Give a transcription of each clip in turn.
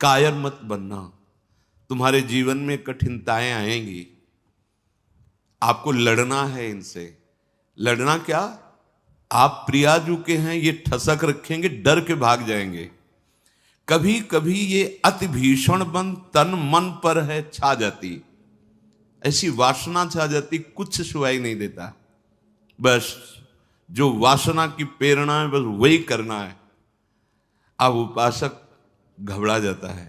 कायर मत बनना। तुम्हारे जीवन में कठिनताएं आएंगी, आपको लड़ना है इनसे। लड़ना क्या, आप प्रियाजू के हैं, ये ठसक रखेंगे, डर के भाग जाएंगे। कभी कभी ये अति भीषण बन तन मन पर है छा जाती, ऐसी वासना छा जाती, कुछ सुनाई नहीं देता। बस जो वासना की प्रेरणा है बस वही करना है। अब उपासक घबरा जाता है।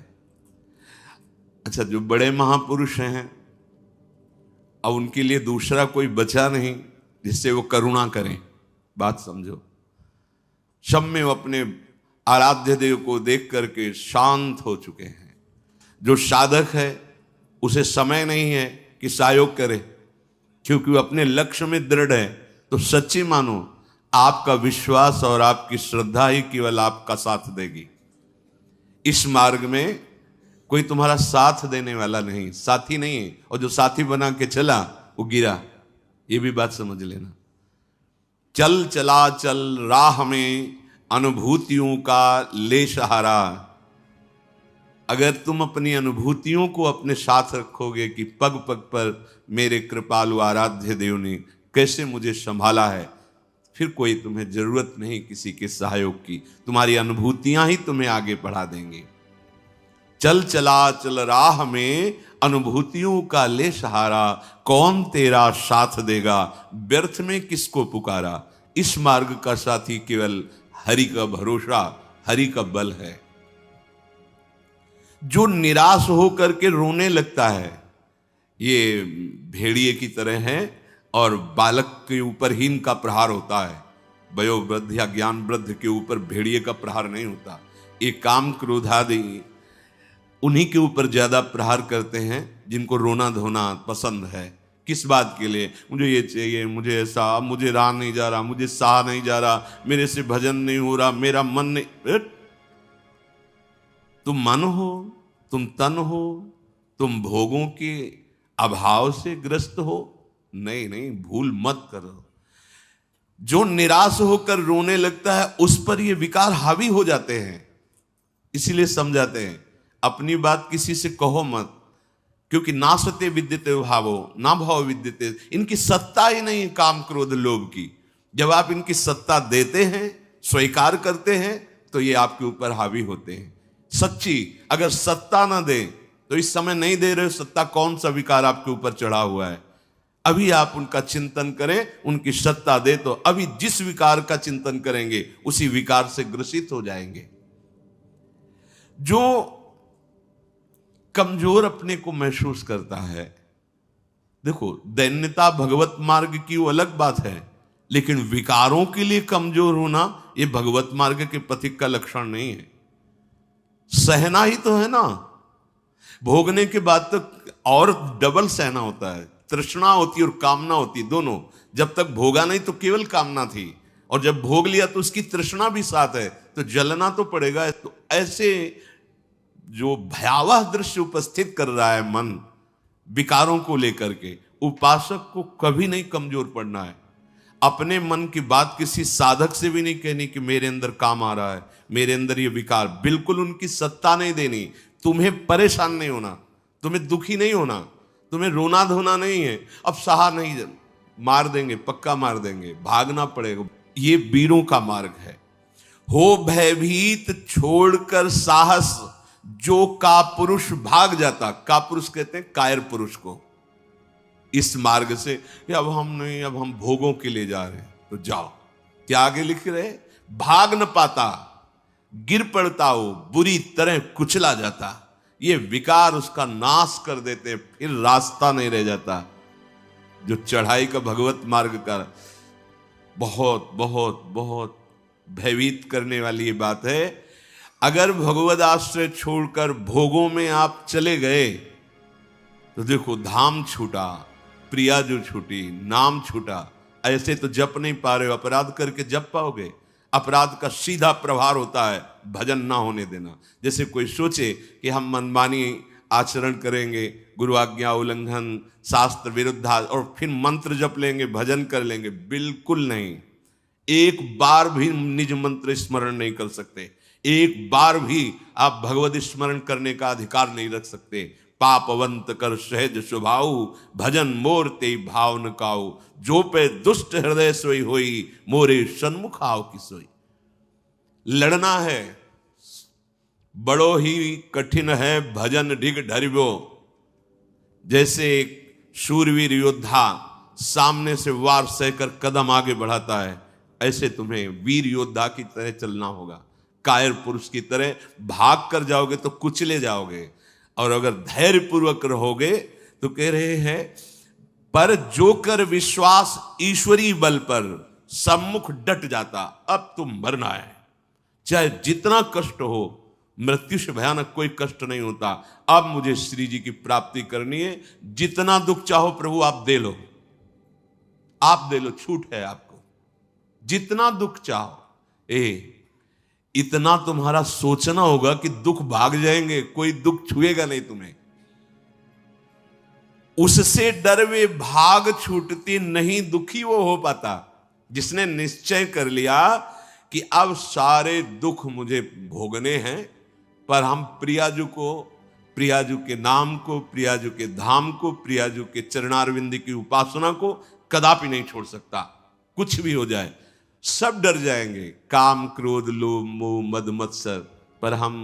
अच्छा, जो बड़े महापुरुष हैं, अब उनके लिए दूसरा कोई बचा नहीं जिससे वो करुणा करें। बात समझो। सब में वो अपने आराध्य देव को देख करके शांत हो चुके हैं। जो साधक है उसे समय नहीं है कि सहयोग करे, क्योंकि वो अपने लक्ष्य में दृढ़ है। तो सच्ची मानो, आपका विश्वास और आपकी श्रद्धा ही केवल आपका साथ देगी। इस मार्ग में कोई तुम्हारा साथ देने वाला नहीं, साथी नहीं है। और जो साथी बना के चला वो गिरा, ये भी बात समझ लेना। चल चला चल राह में अनुभूतियों का ले सहारा। अगर तुम अपनी अनुभूतियों को अपने साथ रखोगे कि पग पग पर मेरे कृपालु आराध्य देव ने कैसे मुझे संभाला है, फिर कोई तुम्हें जरूरत नहीं किसी के सहयोग की। तुम्हारी अनुभूतियां ही तुम्हें आगे बढ़ा देंगे। चल चला चल राह में अनुभूतियों का ले सहारा, कौन तेरा साथ देगा, व्यर्थ में किसको पुकारा। इस मार्ग का साथी केवल हरि का भरोसा, हरि का बल है। जो निराश होकर के रोने लगता है, ये भेड़िए की तरह है, और बालक के ऊपर ही इनका प्रहार होता है। वयोवृद्ध या ज्ञान वृद्ध के ऊपर भेड़िए का प्रहार नहीं होता। ये काम क्रोधादि उन्हीं के ऊपर ज्यादा प्रहार करते हैं जिनको रोना धोना पसंद है। किस बात के लिए, मुझे ये चाहिए, मुझे ऐसा, मुझे रहा नहीं जा रहा, मुझे सहा नहीं जा रहा, मेरे से भजन नहीं हो रहा, मेरा मन नहीं। तुम मन हो, तुम तन हो, तुम भोगों के अभाव से ग्रस्त हो? नहीं नहीं, भूल मत करो। जो निराश होकर रोने लगता है उस पर ये विकार हावी हो जाते हैं। इसीलिए समझाते हैं, अपनी बात किसी से कहो मत, क्योंकि नासते विद्यते भावो ना भाव विद्यते। इनकी सत्ता ही नहीं काम क्रोध लोभ की। जब आप इनकी सत्ता देते हैं, स्वीकार करते हैं, तो ये आपके ऊपर हावी होते हैं। सच्ची अगर सत्ता ना दे तो इस समय नहीं दे रहे हो सत्ता, कौन सा विकार आपके ऊपर चढ़ा हुआ है। अभी आप उनका चिंतन करें, उनकी सत्ता दे तो अभी जिस विकार का चिंतन करेंगे उसी विकार से ग्रसित हो जाएंगे। जो कमजोर अपने को महसूस करता है, देखो दैन्यता भगवत मार्ग की वो अलग बात है, लेकिन विकारों के लिए कमजोर होना ये भगवत मार्ग के पथिक का लक्षण नहीं है। सहना ही तो है ना, भोगने के बाद तो और डबल सहना होता है। तृष्णा होती और कामना होती, दोनों। जब तक भोगा नहीं तो केवल कामना थी, और जब भोग लिया तो उसकी तृष्णा भी साथ है, तो जलना तो पड़ेगा। तो ऐसे जो भयावह दृश्य उपस्थित कर रहा है मन विकारों को लेकर के, उपासक को कभी नहीं कमजोर पड़ना है। अपने मन की बात किसी साधक से भी नहीं कहनी कि मेरे अंदर काम आ रहा है, मेरे अंदर ये विकार। बिल्कुल उनकी सत्ता नहीं देनी। तुम्हें परेशान नहीं होना, तुम्हें दुखी नहीं होना, तुम्हें रोना धोना नहीं है। अब सहा नहीं, मार देंगे, पक्का मार देंगे, भागना पड़ेगा। ये वीरों का मार्ग है। हो भयभीत छोड़कर साहस, जो का पुरुष भाग जाता। का पुरुष कहते हैं कायर पुरुष को। इस मार्ग से अब हम नहीं, अब हम भोगों के लिए जा रहे हैं, तो जाओ। क्या आगे लिख रहे, भाग न पाता, गिर पड़ता हो, बुरी तरह कुचला जाता। ये विकार उसका नाश कर देते, फिर रास्ता नहीं रह जाता। जो चढ़ाई का भगवत मार्ग का बहुत बहुत बहुत भयभीत करने वाली ये बात है। अगर भगवद आश्रय छोड़कर भोगों में आप चले गए तो देखो धाम छूटा, प्रिया जो छूटी, नाम छूटा। ऐसे तो जप नहीं पा रहे हो, अपराध करके जप पाओगे? अपराध का सीधा प्रभार होता है भजन ना होने देना। जैसे कोई सोचे कि हम मनमानी आचरण करेंगे, गुरु आज्ञा उल्लंघन, शास्त्र विरुद्ध, और फिर मंत्र जप लेंगे, भजन कर लेंगे। बिल्कुल नहीं। एक बार भी निज मंत्र स्मरण नहीं कर सकते। एक बार भी आप भगवत स्मरण करने का अधिकार नहीं रख सकते। पापवंत कर सहज स्वभाव, भजन मोर ते भाव न काऊ, जो पे दुष्ट हृदय सोई होई, मोरे सन्मुख आओ की सोई। लड़ना है, बड़ो ही कठिन है भजन ढिग ढरिबो। जैसे एक शूरवीर योद्धा सामने से वार सहकर कदम आगे बढ़ाता है, ऐसे तुम्हें वीर योद्धा की तरह चलना होगा। कायर पुरुष की तरह भाग कर जाओगे तो कुचले जाओगे, और अगर धैर्य पूर्वक रहोगे तो कह रहे हैं पर जो कर विश्वास ईश्वरी बल पर, सम्मुख डट जाता। अब तुम मरना है, चाहे जितना कष्ट हो, मृत्यु से भयानक कोई कष्ट नहीं होता। अब मुझे श्री जी की प्राप्ति करनी है, जितना दुख चाहो प्रभु आप दे लो, आप दे लो, छूट है आपको, जितना दुख चाहो। इतना तुम्हारा सोचना होगा कि दुख भाग जाएंगे, कोई दुख छुएगा नहीं तुम्हें। उससे डर वे भाग छूटती नहीं, दुखी वो हो पाता जिसने निश्चय कर लिया कि अब सारे दुख मुझे भोगने हैं, पर हम प्रियाजू को, प्रियाजू के नाम को, प्रियाजू के धाम को, प्रियाजू के चरणारविंद की उपासना को कदापि नहीं छोड़ सकता। कुछ भी हो जाए सब डर जाएंगे, काम क्रोध लोभ मोह मद मत्सर, पर हम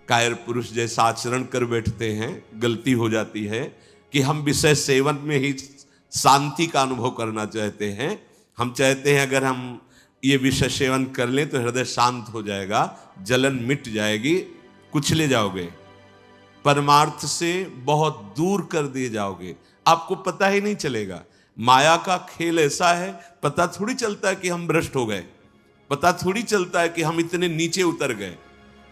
कायर पुरुष जैसा आचरण कर बैठते हैं। गलती हो जाती है कि हम विषय सेवन में ही शांति का अनुभव करना चाहते हैं। हम चाहते हैं अगर हम ये विषय सेवन कर लें तो हृदय शांत हो जाएगा, जलन मिट जाएगी, कुचले जाओगे, परमार्थ से बहुत दूर कर दिए जाओगे, आपको पता ही नहीं चलेगा। माया का खेल ऐसा है, पता थोड़ी चलता है कि हम भ्रष्ट हो गए, पता थोड़ी चलता है कि हम इतने नीचे उतर गए।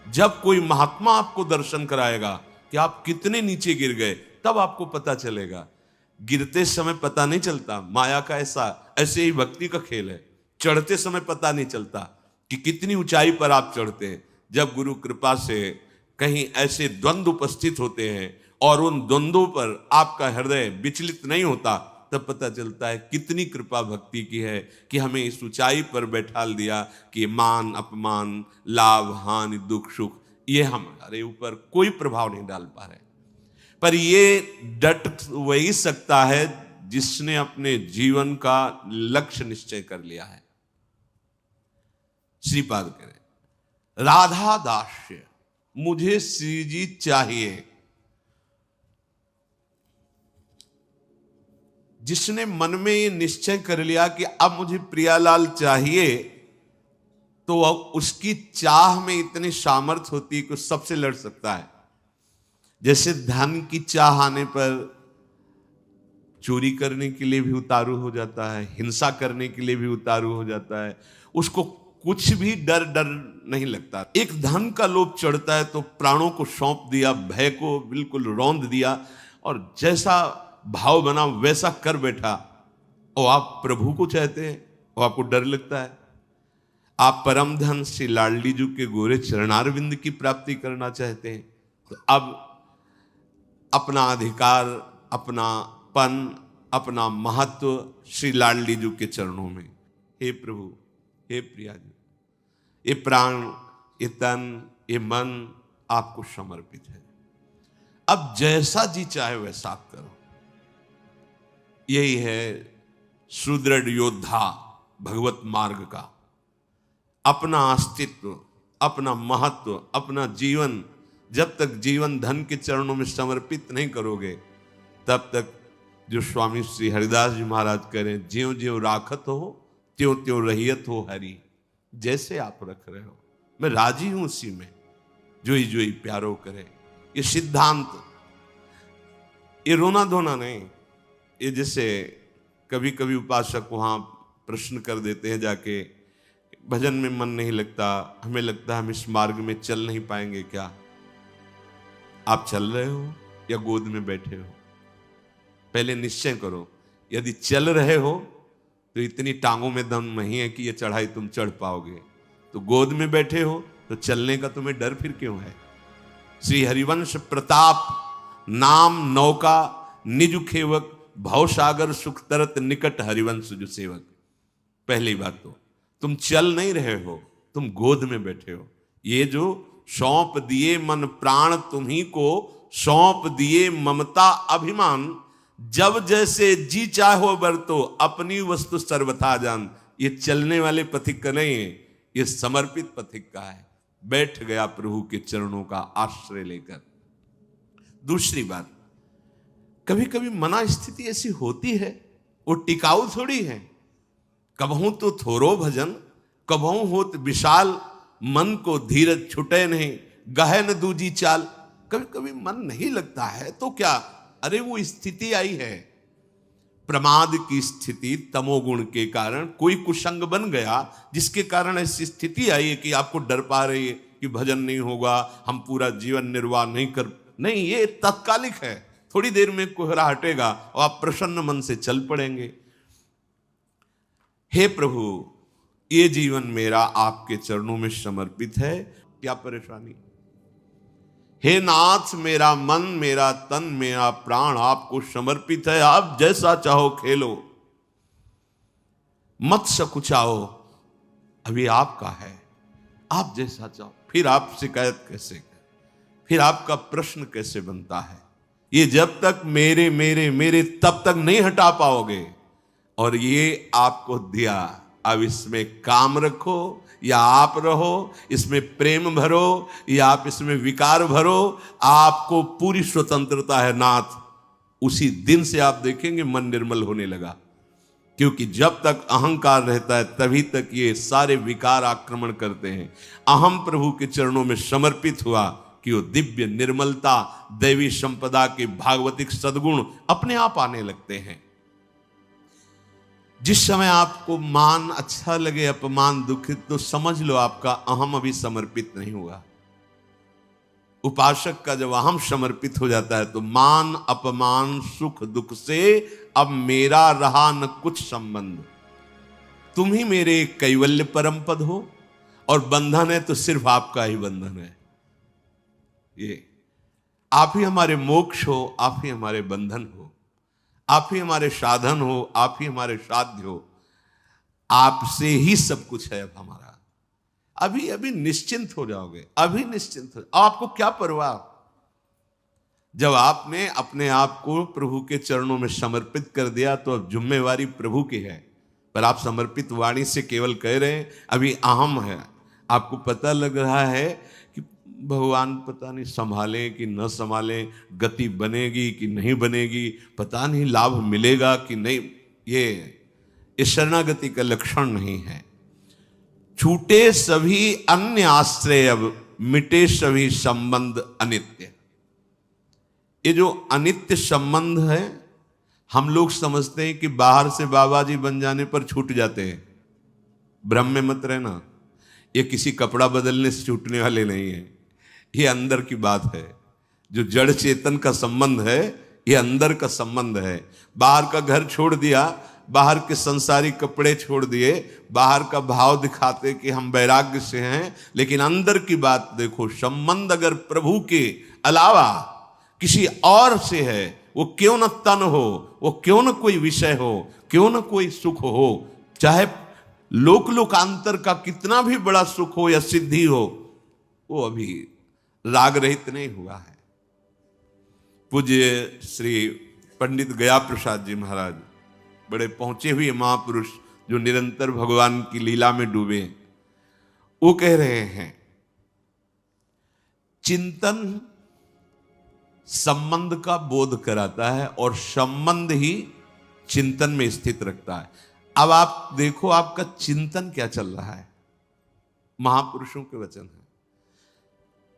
जब कोई महात्मा आपको दर्शन कराएगा कि आप कितने नीचे गिर गए, तब आपको पता चलेगा। गिरते समय पता नहीं चलता, माया का ऐसे ही भक्ति का खेल है। चढ़ते समय पता नहीं चलता कि कितनी ऊंचाई पर आप चढ़ते हैं। जब गुरु कृपा से कहीं ऐसे द्वंद्व उपस्थित होते हैं और उन द्वंद्वों पर आपका हृदय विचलित नहीं होता, तब पता चलता है कितनी कृपा भक्ति की है कि हमें इस ऊंचाई पर बैठाल दिया कि मान अपमान, लाभ हानि, दुख सुख, ये हमारे ऊपर कोई प्रभाव नहीं डाल पा रहे। पर ये डट वही सकता है जिसने अपने जीवन का लक्ष्य निश्चय कर लिया है। श्रीपाद कह रहे राधा दास्य, मुझे श्री जी चाहिए। जिसने मन में ये निश्चय कर लिया कि अब मुझे प्रियालाल चाहिए, तो उसकी चाह में इतनी सामर्थ्य होती है कि सबसे लड़ सकता है। जैसे धन की चाह आने पर चोरी करने के लिए भी उतारू हो जाता है, हिंसा करने के लिए भी उतारू हो जाता है, उसको कुछ भी डर नहीं लगता। एक धन का लोभ चढ़ता है तो प्राणों को सौंप दिया, भय को बिल्कुल रौंद दिया, और जैसा भाव बना वैसा कर बैठा। और आप प्रभु को चाहते हैं और आपको डर लगता है। आप परम धन श्री लाडली जी के गोरे चरणारविंद की प्राप्ति करना चाहते हैं, तो अब अपना अधिकार, अपना पन, अपना महत्व श्री लाडली जी के चरणों में। हे प्रभु, हे प्रिया जी, ये प्राण, ये तन, ये मन आपको समर्पित है। अब जैसा जी चाहे वैसा आप करो। यही है सुदृढ़ योद्धा भगवत मार्ग का। अपना अस्तित्व, अपना महत्व, अपना जीवन जब तक जीवन धन के चरणों में समर्पित नहीं करोगे, तब तक जो स्वामी श्री हरिदास जी महाराज करें, ज्यों ज्यों राखत हो त्यों त्यों रहियत हो हरि। जैसे आप रख रहे हो मैं राजी हूं उसी में, जोई जोई प्यारो करे। ये सिद्धांत, ये रोना धोना नहीं। ये जैसे कभी कभी उपासक वहाँ प्रश्न कर देते हैं जाके, भजन में मन नहीं लगता, हमें लगता है हम इस मार्ग में चल नहीं पाएंगे क्या। आप चल रहे हो या गोद में बैठे हो, पहले निश्चय करो। यदि चल रहे हो तो इतनी टांगों में दम नहीं है कि ये चढ़ाई तुम चढ़ पाओगे, तो गोद में बैठे हो तो चलने का तुम्हें डर फिर क्यों है। श्री हरिवंश प्रताप नाम नौका निज खेवक, भवसागर सुख तरत निकट हरिवंश जो सेवक। पहली बात तो तुम चल नहीं रहे हो, तुम गोद में बैठे हो। ये जो सौंप दिए मन प्राण तुम्ही को, सौंप दिए ममता अभिमान, जब जैसे जी चाहो बरतो, अपनी वस्तु सर्वथा जान। ये चलने वाले पथिक का नहीं है, ये समर्पित पथिक का है। बैठ गया प्रभु के चरणों का आश्रय लेकर। दूसरी बात, कभी कभी मना स्थिति ऐसी होती है, वो टिकाऊ थोड़ी है। कबहू तो थोरो भजन, कबहू होत विशाल, मन को धीरज छुटे नहीं, गहन दूजी चाल। कभी कभी मन नहीं लगता है तो क्या, अरे वो स्थिति आई है, प्रमाद की स्थिति, तमोगुण के कारण कोई कुसंग बन गया, जिसके कारण ऐसी स्थिति आई है कि आपको डर पा रही है कि भजन नहीं होगा, हम पूरा जीवन निर्वाह नहीं कर, नहीं, ये तात्कालिक है, थोड़ी देर में कोहरा हटेगा और आप प्रसन्न मन से चल पड़ेंगे। हे प्रभु, ये जीवन मेरा आपके चरणों में समर्पित है, क्या परेशानी। हे नाथ, मेरा मन, मेरा तन, मेरा प्राण आपको समर्पित है, आप जैसा चाहो खेलो, मत सकुचाओ, अभी आपका है, आप जैसा चाहो। फिर आप शिकायत कैसे करें, फिर आपका प्रश्न कैसे बनता है। ये जब तक मेरे मेरे मेरे तब तक नहीं हटा पाओगे। और ये आपको दिया, अब इसमें काम रखो या आप रहो, इसमें प्रेम भरो या आप इसमें विकार भरो, आपको पूरी स्वतंत्रता है नाथ। उसी दिन से आप देखेंगे मन निर्मल होने लगा, क्योंकि जब तक अहंकार रहता है तभी तक ये सारे विकार आक्रमण करते हैं। अहम प्रभु के चरणों में समर्पित हुआ कि वो दिव्य निर्मलता, दैवी संपदा के भागवतिक सद्गुण अपने आप आने लगते हैं। जिस समय आपको मान अच्छा लगे, अपमान दुखित, तो समझ लो आपका अहम अभी समर्पित नहीं हुआ। उपासक का जब अहम समर्पित हो जाता है तो मान अपमान सुख दुख से अब मेरा रहा न कुछ संबंध, तुम ही मेरे कैवल्य परम पद हो, और बंधन है तो सिर्फ आपका ही बंधन है। ये आप ही हमारे मोक्ष हो, आप ही हमारे बंधन हो, आप ही हमारे साधन हो, आप ही हमारे साध्य हो, आपसे ही सब कुछ है अब हमारा। अभी अभी निश्चिंत हो जाओगे, अभी निश्चिंत हो, आपको क्या परवाह। जब आपने अपने आप को प्रभु के चरणों में समर्पित कर दिया तो अब जिम्मेवारी प्रभु की है। पर आप समर्पित वाणी से केवल कह रहे हैं, अभी अहम है, आपको पता लग रहा है कि भगवान पता नहीं संभालें कि न संभालें, गति बनेगी कि नहीं बनेगी, पता नहीं लाभ मिलेगा कि नहीं। ये शरणागति का लक्षण नहीं है। छूटे सभी अन्य आश्रय, अब मिटे सभी संबंध अनित्य। ये जो अनित्य संबंध है, हम लोग समझते हैं कि बाहर से बाबा जी बन जाने पर छूट जाते हैं। भ्रम में मत रहना, ये किसी कपड़ा बदलने से छूटने वाले नहीं है, ये अंदर की बात है। जो जड़ चेतन का संबंध है, ये अंदर का संबंध है। बाहर का घर छोड़ दिया, बाहर के संसारिक कपड़े छोड़ दिए, बाहर का भाव दिखाते कि हम वैराग्य से हैं, लेकिन अंदर की बात देखो। संबंध अगर प्रभु के अलावा किसी और से है, वो क्यों न तन हो, वो क्यों न कोई विषय हो, क्यों न कोई सुख हो, चाहे लोक लोकांतर का कितना भी बड़ा सुख हो या सिद्धि हो, वो अभी राग रहित नहीं हुआ है। पूज्य श्री पंडित गया प्रसाद जी महाराज, बड़े पहुंचे हुए महापुरुष जो निरंतर भगवान की लीला में डूबे, वो कह रहे हैं चिंतन संबंध का बोध कराता है और संबंध ही चिंतन में स्थित रखता है। अब आप देखो आपका चिंतन क्या चल रहा है, महापुरुषों के वचन है।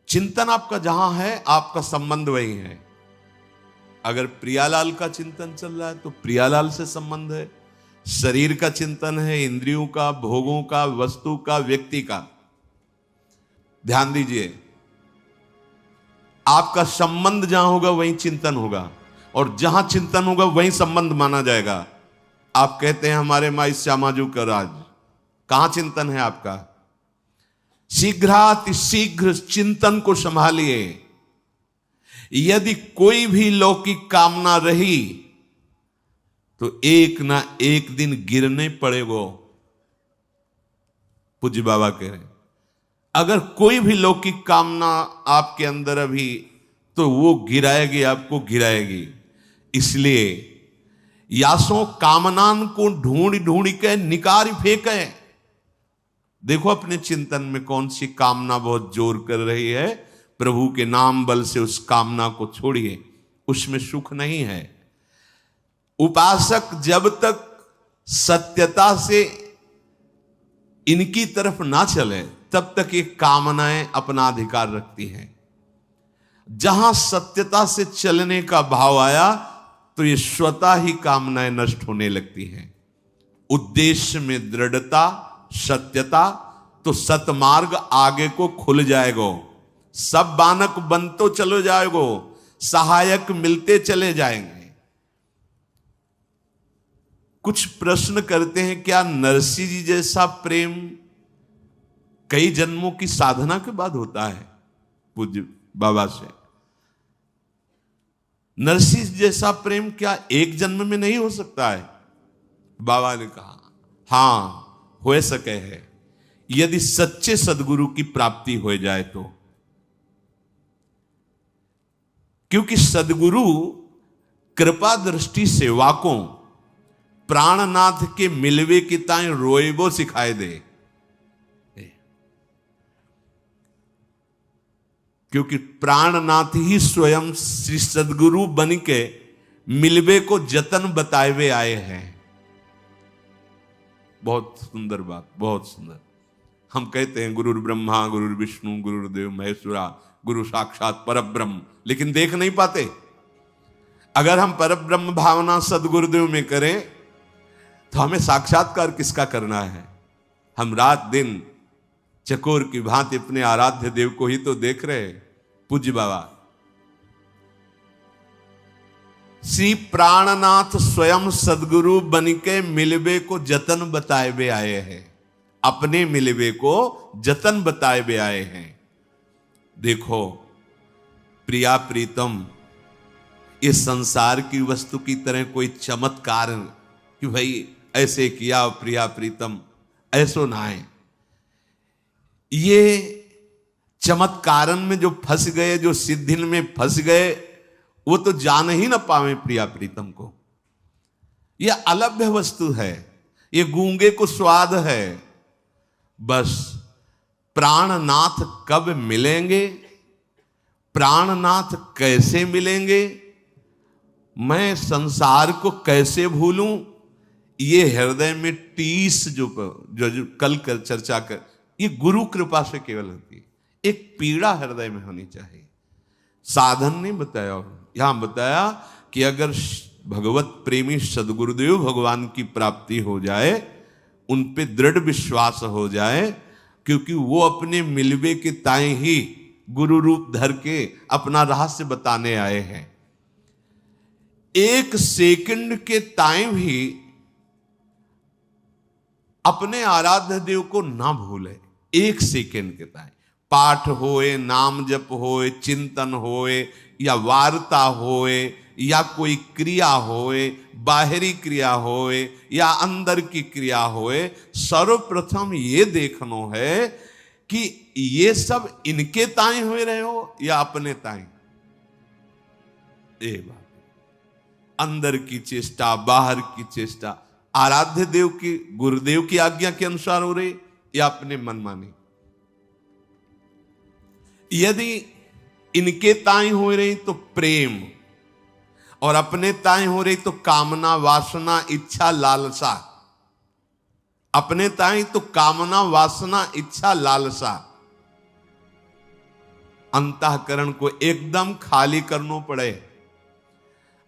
चिंतन आपका जहां है, आपका संबंध वही है। अगर प्रियालाल का चिंतन चल रहा है तो प्रियालाल से संबंध है। शरीर का चिंतन है, इंद्रियों का, भोगों का, वस्तु का, व्यक्ति का। ध्यान दीजिए, आपका संबंध जहां होगा वहीं चिंतन होगा, और जहां चिंतन होगा वहीं संबंध माना जाएगा। आप कहते हैं हमारे माई श्यामाजू का राज, कहां चिंतन है आपका? शीघ्रातिशीघ्र चिंतन को संभालिए। यदि कोई भी लौकिक कामना रही तो एक ना एक दिन गिरने पड़ेगो। पूज्य बाबा कह रहे हैं, अगर कोई भी लौकिक कामना आपके अंदर अभी, तो वो गिराएगी, आपको गिराएगी। इसलिए यासों कामनान को ढूंढ ढूंढ के निकाल फेंके। देखो अपने चिंतन में कौन सी कामना बहुत जोर कर रही है, प्रभु के नाम बल से उस कामना को छोड़िए, उसमें सुख नहीं है। उपासक जब तक सत्यता से इनकी तरफ ना चले तब तक ये कामनाएं अपना अधिकार रखती हैं। जहां सत्यता से चलने का भाव आया तो ये स्वतः ही कामनाएं नष्ट होने लगती हैं। उद्देश्य में दृढ़ता, सत्यता, तो सतमार्ग आगे को खुल जाएगो। सब बानक बनतो चलो जाएगो, सहायक मिलते चले जाएंगे। कुछ प्रश्न करते हैं, क्या नरसिंह जी जैसा प्रेम कई जन्मों की साधना के बाद होता है? पूज्य बाबा से, नरसिंह जैसा प्रेम क्या एक जन्म में नहीं हो सकता है? बाबा ने कहा हां, हो सके है, यदि सच्चे सदगुरु की प्राप्ति हो जाए तो। क्योंकि सदगुरु कृपा दृष्टि सेवाकों प्राणनाथ के मिलवे की ताई रोएबो सिखाए दे। क्योंकि प्राणनाथ ही स्वयं श्री सदगुरु बन के मिलवे को जतन बताए हुए आए हैं। बहुत सुंदर बात, बहुत सुंदर। हम कहते हैं गुरु ब्रह्मा गुरु विष्णु गुरुदेव महेश्वरा, गुरु साक्षात परब्रह्म, लेकिन देख नहीं पाते। अगर हम परब्रह्म भावना सदगुरुदेव में करें तो हमें साक्षात्कार किसका करना है? हम रात दिन चकोर की भांति अपने आराध्य देव को ही तो देख रहे। पूज्य बाबा श्री प्राणनाथ स्वयं सदगुरु बनिके मिलवे को जतन बताए हुए आए हैं। अपने मिलवे को जतन बताए हुए आए हैं। देखो प्रिया प्रीतम, इस संसार की वस्तु की तरह कोई चमत्कार कि भाई ऐसे किया प्रिया प्रीतम, ऐसो ना है। ये चमत्कारन में जो फंस गए, जो सिद्धिन में फंस गए, वो तो जान ही ना पावे प्रिया प्रीतम को। यह अलभ्य वस्तु है, ये गूंगे को स्वाद है। बस प्राणनाथ कब मिलेंगे, प्राणनाथ कैसे मिलेंगे, मैं संसार को कैसे भूलूं, ये हृदय में टीस जो कल कर चर्चा कर, ये गुरु कृपा से केवल होती है। एक पीड़ा हृदय में होनी चाहिए। साधन नहीं बताया, यहां बताया कि अगर भगवत प्रेमी सदगुरुदेव भगवान की प्राप्ति हो जाए, उन पे दृढ़ विश्वास हो जाए, क्योंकि वो अपने मिलवे के ताए ही गुरु रूप धर के अपना रहस्य बताने आए हैं। एक सेकंड के ताए भी अपने आराध्य देव को ना भूले। एक सेकंड के ताए पाठ होए, नाम जप होए, चिंतन होए, या वार्ता होए, या कोई क्रिया होए, बाहरी क्रिया होए या अंदर की क्रिया होए, सर्वप्रथम ये देखना है कि ये सब इनके ताए हुए रहे हो या अपने ताए। ए बात, अंदर की चेष्टा, बाहर की चेष्टा आराध्य देव की, गुरुदेव की आज्ञा के अनुसार हो रही या अपने मनमानी। यदि इनके ताए हो रही तो प्रेम, और अपने ताए हो रही तो कामना, वासना, इच्छा, लालसा। अपने ताए तो कामना, वासना, इच्छा, लालसा। अंतःकरण को एकदम खाली करना पड़े।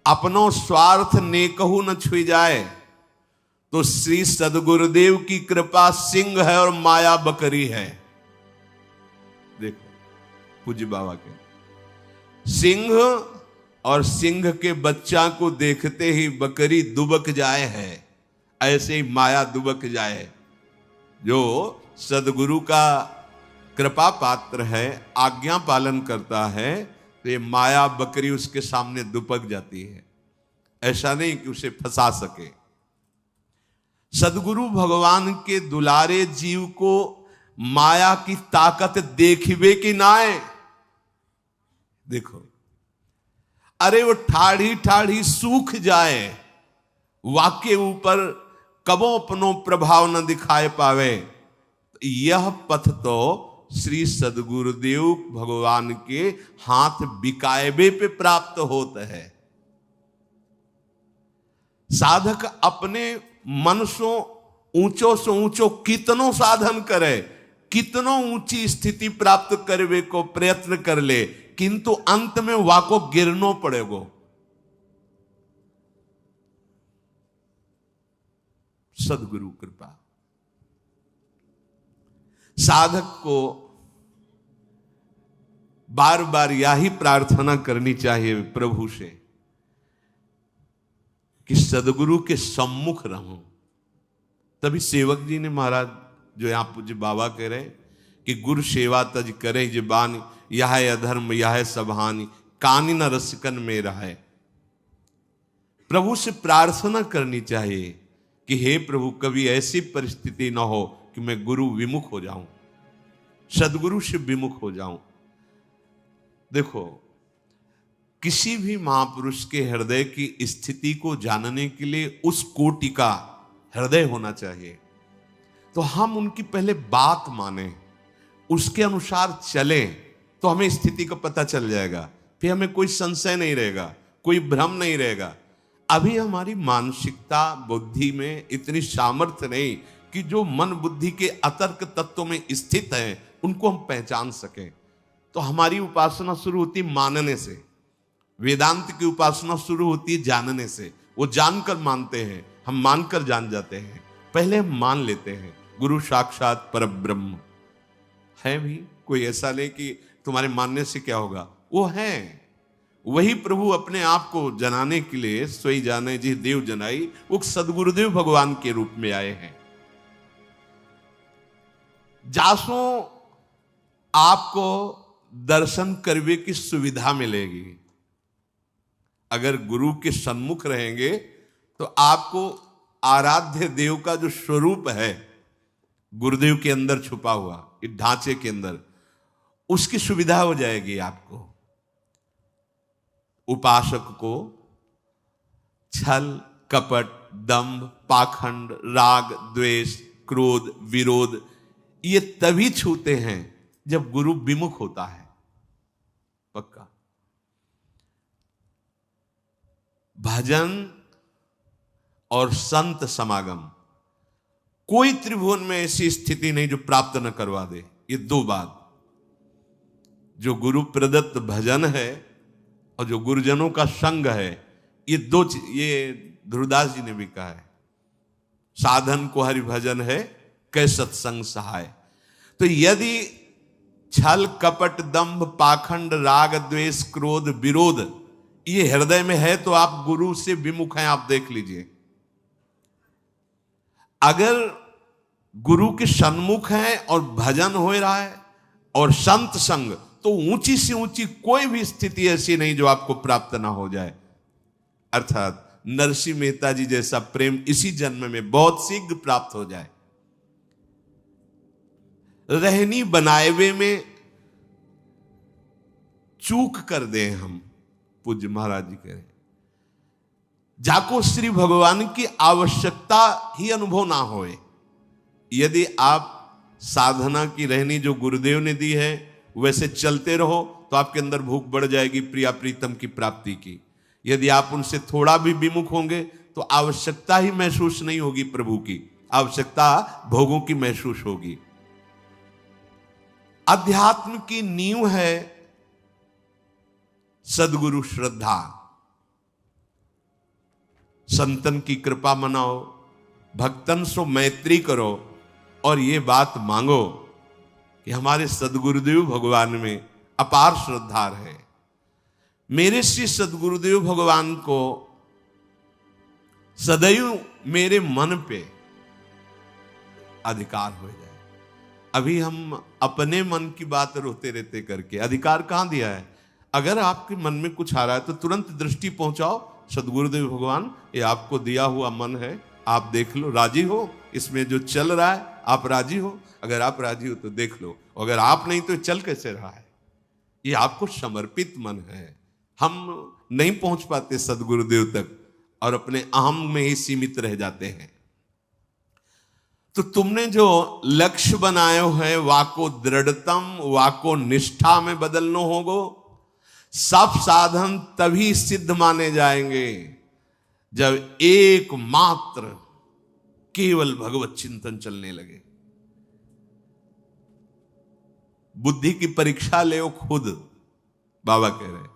अपनो स्वार्थ नेकहु न छुई जाए तो श्री सदगुरुदेव की कृपा सिंह है और माया बकरी है। देखो पूज्य बाबा के सिंह और सिंह के बच्चा को देखते ही बकरी दुबक जाए है, ऐसे ही माया दुबक जाए। जो सदगुरु का कृपा पात्र है, आज्ञा पालन करता है, तो ये माया बकरी उसके सामने दुबक जाती है। ऐसा नहीं कि उसे फंसा सके। सदगुरु भगवान के दुलारे जीव को माया की ताकत देखिबे कि नाय। देखो, अरे वो ठाढ़ी ठाढ़ी सूख जाए, वाक्य ऊपर कबो अपनो प्रभाव न दिखाए पावे। यह पथ तो श्री सदगुरुदेव भगवान के हाथ बिकायबे पे प्राप्त होता है। साधक अपने मन सो ऊंचो कितनो साधन करे, कितनो ऊंची स्थिति प्राप्त करवे को प्रयत्न कर ले, किंतु अंत में वाको गिरनो पड़ेगो। सदगुरु कृपा। साधक को बार बार यही प्रार्थना करनी चाहिए प्रभु से कि सदगुरु के सम्मुख रहूं। तभी सेवक जी ने महाराज जो यहां पूज्य बाबा कह रहे कि गुरु सेवा तज करे जबानी, यह अधर्म यह सबहानी, कानी न रसिकन में रहे। प्रभु से प्रार्थना करनी चाहिए कि हे प्रभु, कभी ऐसी परिस्थिति न हो कि मैं गुरु विमुख हो जाऊं, सदगुरु से विमुख हो जाऊं। देखो, किसी भी महापुरुष के हृदय की स्थिति को जानने के लिए उस कोटि का हृदय होना चाहिए। तो हम उनकी पहले बात माने, उसके अनुसार चलें, तो हमें स्थिति का पता चल जाएगा। फिर हमें कोई संशय नहीं रहेगा, कोई भ्रम नहीं रहेगा। अभी हमारी मानसिकता बुद्धि में इतनी सामर्थ्य नहीं कि जो मन बुद्धि के अतर्क तत्वों में स्थित है उनको हम पहचान सकें। तो हमारी उपासना शुरू होती मानने से, वेदांत की उपासना शुरू होती है जानने से। वो जानकर मानते हैं, हम मानकर जान जाते हैं। पहले हम मान लेते हैं गुरु साक्षात परब्रह्म है। भी कोई ऐसा नहीं कि तुम्हारे मानने से क्या होगा, वो है। वही प्रभु अपने आप को जनाने के लिए सोई जाने जी देव जनाई, वो सदगुरुदेव भगवान के रूप में आए हैं। जासो आपको दर्शन करने की सुविधा मिलेगी। अगर गुरु के सन्मुख रहेंगे तो आपको आराध्य देव का जो स्वरूप है गुरुदेव के अंदर छुपा हुआ, इस ढांचे के अंदर, उसकी सुविधा हो जाएगी आपको। उपासक को छल कपट दंभ पाखंड राग द्वेष क्रोध विरोध ये तभी छूते हैं जब गुरु विमुख होता है। पक्का। भजन और संत समागम, कोई त्रिभुवन में ऐसी स्थिति नहीं जो प्राप्त न करवा दे। ये दो बात, जो गुरु प्रदत्त भजन है और जो गुरुजनों का संग है, ये दो, ये ध्रुवदास जी ने भी कहा है, साधन को हरि भजन है कै सत्संग सहाय। तो यदि छल कपट दंभ पाखंड राग द्वेष क्रोध विरोध ये हृदय में है तो आप गुरु से विमुख हैं। आप देख लीजिए, अगर गुरु के सन्मुख हैं और भजन हो रहा है और संत संग, तो ऊंची से ऊंची कोई भी स्थिति ऐसी नहीं जो आपको प्राप्त ना हो जाए। अर्थात नरसिंह मेहता जी जैसा प्रेम इसी जन्म में बहुत शीघ्र प्राप्त हो जाए। रहनी बनाएवे में चूक कर दें हम, पूज्य महाराज जी कह रहे, जाको श्री भगवान की आवश्यकता ही अनुभव ना होए। यदि आप साधना की रहनी जो गुरुदेव ने दी है वैसे चलते रहो तो आपके अंदर भूख बढ़ जाएगी प्रिया प्रीतम की प्राप्ति की। यदि आप उनसे थोड़ा भी विमुख होंगे तो आवश्यकता ही महसूस नहीं होगी प्रभु की, आवश्यकता भोगों की महसूस होगी। अध्यात्म की नींव है सदगुरु श्रद्धा। संतन की कृपा मनाओ, भक्तन सो मैत्री करो और ये बात मांगो कि हमारे सदगुरुदेव भगवान में अपार श्रद्धा है। मेरे श्री सदगुरुदेव भगवान को सदैव मेरे मन पे अधिकार हो जाए। अभी हम अपने मन की बात रोते रहते करके अधिकार कहां दिया है। अगर आपके मन में कुछ आ रहा है तो तुरंत दृष्टि पहुंचाओ, सदगुरुदेव भगवान ये आपको दिया हुआ मन है, आप देख लो, राजी हो इसमें जो चल रहा है आप राजी हो? अगर आप राजी हो तो देख लो, अगर आप नहीं तो चल कैसे रहा है? ये आपको समर्पित मन है। हम नहीं पहुंच पाते सदगुरुदेव तक और अपने अहम में ही सीमित रह जाते हैं। तो तुमने जो लक्ष्य बनायो है वाको दृढ़तम वाको निष्ठा में बदलनो होगो। सब साधन तभी सिद्ध माने जाएंगे जब एकमात्र केवल भगवत चिंतन चलने लगे। बुद्धि की परीक्षा ले खुद, बाबा कह रहे,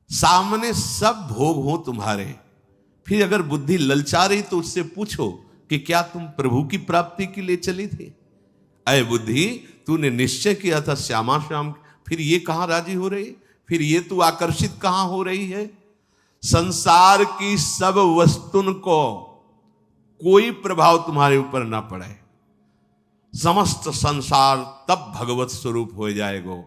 सामने सब भोग हो तुम्हारे, फिर अगर बुद्धि ललचा रही तो उससे पूछो कि क्या तुम प्रभु की प्राप्ति के लिए चली थी? अय बुद्धि, तूने निश्चय किया था श्यामा श्याम, फिर ये कहां राजी हो रही? फिर ये तू आकर्षित कहां हो रही है? संसार की सब वस्तुन को कोई प्रभाव तुम्हारे ऊपर ना पड़े, समस्त संसार तब भगवत स्वरूप हो जाएगा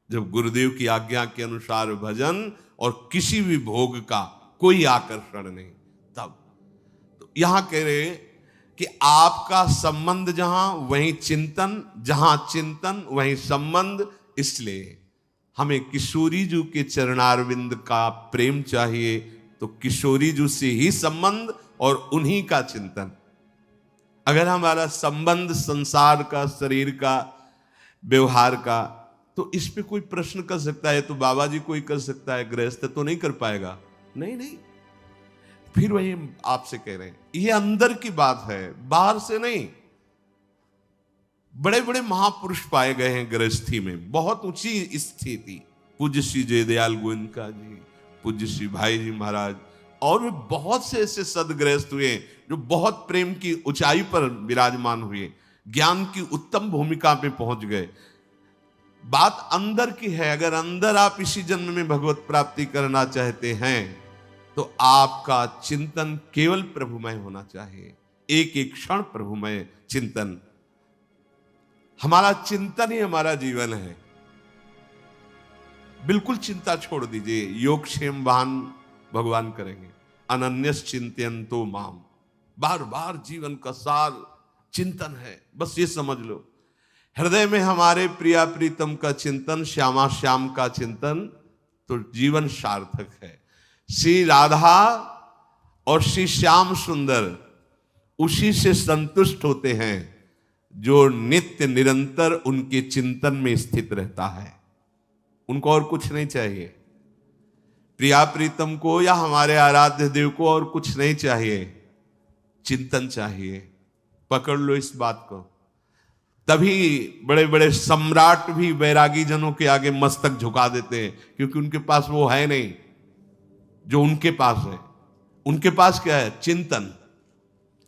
जब गुरुदेव की आज्ञा के अनुसार भजन और किसी भी भोग का कोई आकर्षण नहीं। तब तो यहां कह रहे कि आपका संबंध जहां वहीं चिंतन, जहां चिंतन वहीं संबंध। इसलिए हमें किशोरी जी के चरणारविंद का प्रेम चाहिए, तो किशोरी जी से ही संबंध और उन्हीं का चिंतन। अगर हमारा संबंध संसार का, शरीर का, व्यवहार का, तो इस पे कोई प्रश्न कर सकता है तो बाबा जी कोई कर सकता है, गृहस्थ तो नहीं कर पाएगा। नहीं, फिर वही आपसे कह रहे हैं, ये अंदर की बात है, बाहर से नहीं। बड़े बड़े महापुरुष पाए गए हैं गृहस्थी में, बहुत ऊंची स्थिति। पूज्य श्री जयदयाल गोयनका जी, पूज्य श्री भाई जी महाराज, और भी बहुत से ऐसे सदगृहस्थ हुए जो बहुत प्रेम की ऊंचाई पर विराजमान हुए, ज्ञान की उत्तम भूमिका पे पहुंच गए। बात अंदर की है। अगर अंदर आप इसी जन्म में भगवत प्राप्ति करना चाहते हैं तो आपका चिंतन केवल प्रभुमय होना चाहिए, एक एक क्षण प्रभुमय चिंतन। हमारा चिंतन ही हमारा जीवन है। बिल्कुल चिंता छोड़ दीजिए, योगक्षेम वाहन भगवान करेंगे। अनन्यस चिंतयन्तो माम, बार बार जीवन का सार चिंतन है, बस ये समझ लो। हृदय में हमारे प्रिया प्रीतम का चिंतन, श्यामा श्याम का चिंतन, तो जीवन सार्थक है। श्री राधा और श्री श्याम सुंदर उसी से संतुष्ट होते हैं जो नित्य निरंतर उनके चिंतन में स्थित रहता है। उनको और कुछ नहीं चाहिए। प्रिया प्रीतम को या हमारे आराध्य देव को और कुछ नहीं चाहिए, चिंतन चाहिए। पकड़ लो इस बात को। तभी बड़े बड़े सम्राट भी वैरागी जनों के आगे मस्तक झुका देते हैं, क्योंकि उनके पास वो है नहीं जो उनके पास है। उनके पास क्या है? चिंतन।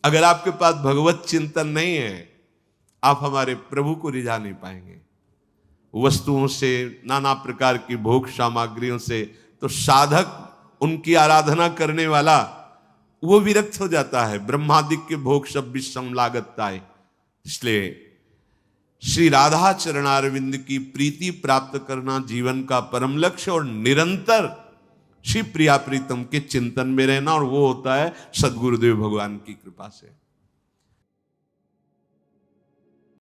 अगर आपके पास भगवत चिंतन नहीं है, आप हमारे प्रभु को रिझा नहीं पाएंगे। वस्तुओं से, नाना प्रकार की भोग सामग्रियों से तो साधक, उनकी आराधना करने वाला, वो विरक्त हो जाता है। ब्रह्मादिक के भोग सब विषम लागताए। इसलिए श्री राधा चरणारविंद की प्रीति प्राप्त करना जीवन का परम लक्ष्य, और निरंतर श्री प्रिया प्रीतम के चिंतन में रहना, और वो होता है सदगुरुदेव भगवान की कृपा से।